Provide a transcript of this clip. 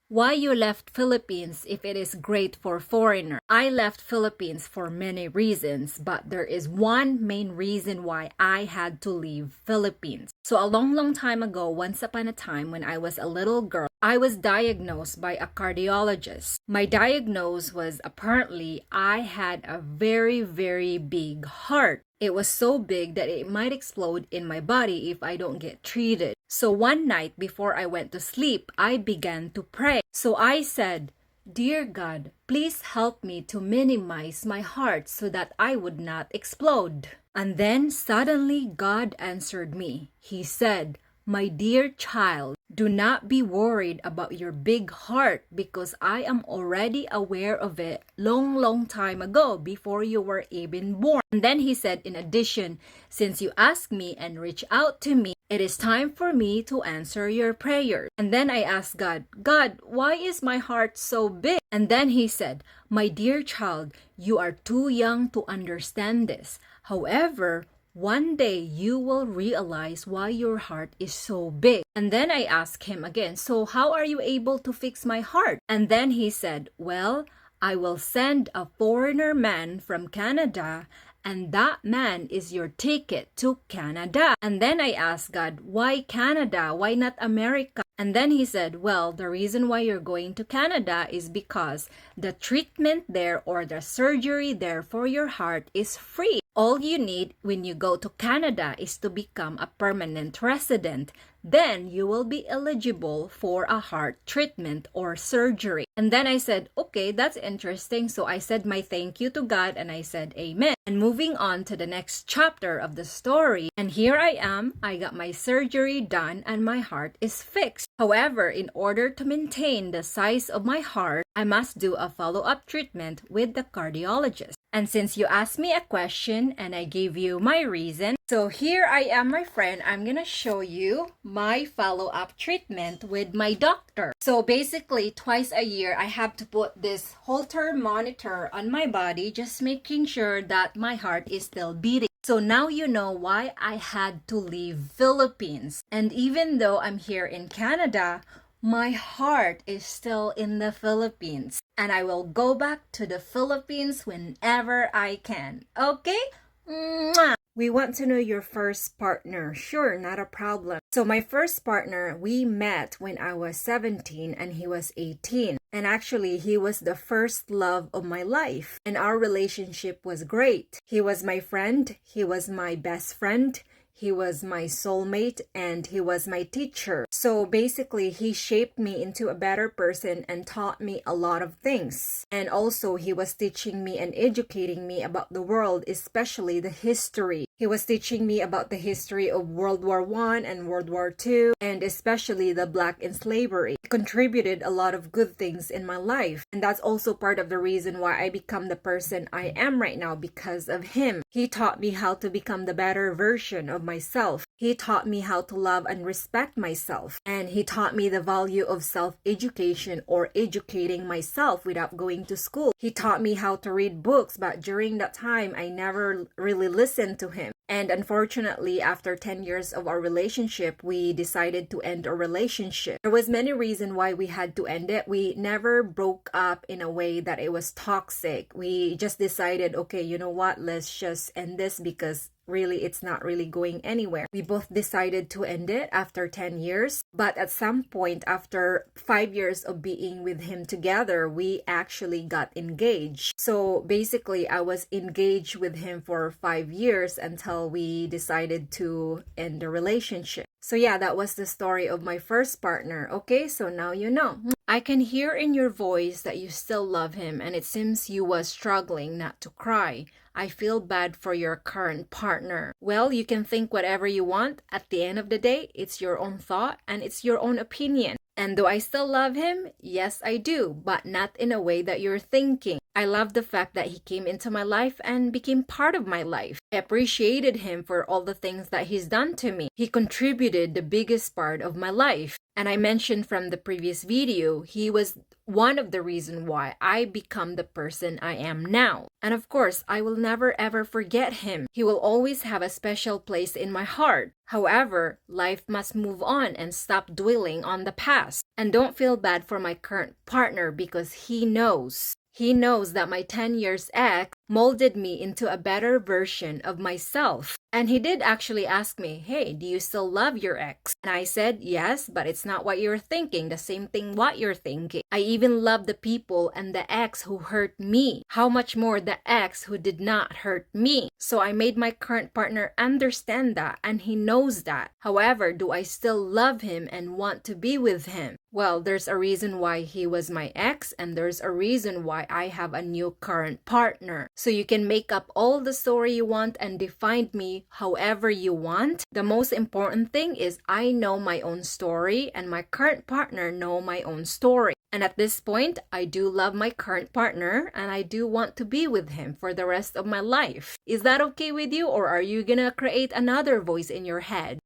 Why you left Philippines if it is great for foreigner? I left Philippines for many reasons, but there is one main reason why I had to leave Philippines. So a long time ago, once upon a time when I was a little girl, I was diagnosed by a cardiologist. My diagnosis was apparently I had a very big heart. It was so big that it might explode in my body if I don't get treated. So one night before I went to sleep, I began to pray. So I said, "Dear God, please help me to minimize my heart so that I would not explode." And then suddenly God answered me. He said, "My dear child, do not be worried about your big heart because I am already aware of it long time ago before you were even born." And then he said, in addition, "Since you asked me and reached out to me, it is time for me to answer your prayers." And then I asked God, "God, why is my heart so big?" And then he said, "My dear child, you are too young to understand this. However, one day you will realize why your heart is so big." And then I asked him again, "So how are you able to fix my heart?" And then he said, "Well, I will send a foreigner man from Canada, and that man is your ticket to Canada." And then I asked God, "Why Canada? Why not America?" And then he said, "Well, the reason why you're going to Canada is because the treatment there or the surgery there for your heart is free. All you need when you go to Canada is to become a permanent resident. Then you will be eligible for a heart treatment or surgery." And then I said, "Okay, that's interesting." So I said my thank you to God and I said amen. And moving on to the next chapter of the story, and here I am, I got my surgery done and my heart is fixed. However, in order to maintain the size of my heart, I must do a follow-up treatment with the cardiologist. And since you asked me a question and I gave you my reason, so here I am, my friend. I'm gonna show you my follow-up treatment with my doctor. So basically, twice a year, I have to put this Holter monitor on my body, just making sure that my heart is still beating. So now you know why I had to leave Philippines. And even though I'm here in Canada, my heart is still in the Philippines. And I will go back to the Philippines whenever I can. Okay? Mwah! We want to know your first partner. Sure, not a problem. So my first partner, we met when I was 17 and he was 18. And actually, he was the first love of my life. And our relationship was great. He was my friend. He was my best friend. He was my soulmate and he was my teacher. So basically, he shaped me into a better person and taught me a lot of things. And also, he was teaching me and educating me about the world, especially the history. He was teaching me about the history of World War I and World War II, and especially the black slavery. He contributed a lot of good things in my life. And that's also part of the reason why I become the person I am right now, because of him. He taught me how to become the better version of myself. He taught me how to love and respect myself. And he taught me the value of self-education or educating myself without going to school. He taught me how to read books, but during that time, I never really listened to him. And unfortunately, after 10 years of our relationship, we decided to end our relationship. There was many reasons why we had to end it. We never broke up in a way that it was toxic. We just decided, okay, you know what? Let's just end this because really it's not really going anywhere. We both decided to end it after 10 years. But at some point, after 5 years of being with him together, we actually got engaged. So basically, I was engaged with him for 5 years until we decided to end the relationship. So yeah, that was the story of my first partner. Okay, so now you know. I can hear in your voice that you still love him and it seems you was struggling not to cry. I feel bad for your current partner. Well, you can think whatever you want. At the end of the day, it's your own thought and it's your own opinion. And do I still love him? Yes, I do, but not in a way that you're thinking. I love the fact that he came into my life and became part of my life. I appreciated him for all the things that he's done to me. He contributed the biggest part of my life. And I mentioned from the previous video, he was one of the reason why I become the person I am now. And of course, I will never ever forget him. He will always have a special place in my heart. However, life must move on and stop dwelling on the past. And don't feel bad for my current partner because he knows. He knows that my 10 years ex molded me into a better version of myself. And he did actually ask me, hey, do you still love your ex? And I said, yes, but it's not what you're thinking. The same thing what you're thinking. I even love the people and the ex who hurt me. How much more the ex who did not hurt me? So I made my current partner understand that, and he knows that. However, do I still love him and want to be with him? Well, there's a reason why he was my ex, and there's a reason why I have a new current partner. So you can make up all the story you want and define me however you want. The most important thing is I know my own story and my current partner know my own story. And at this point, I do love my current partner and I do want to be with him for the rest of my life. Is that okay with you, or are you gonna create another voice in your head?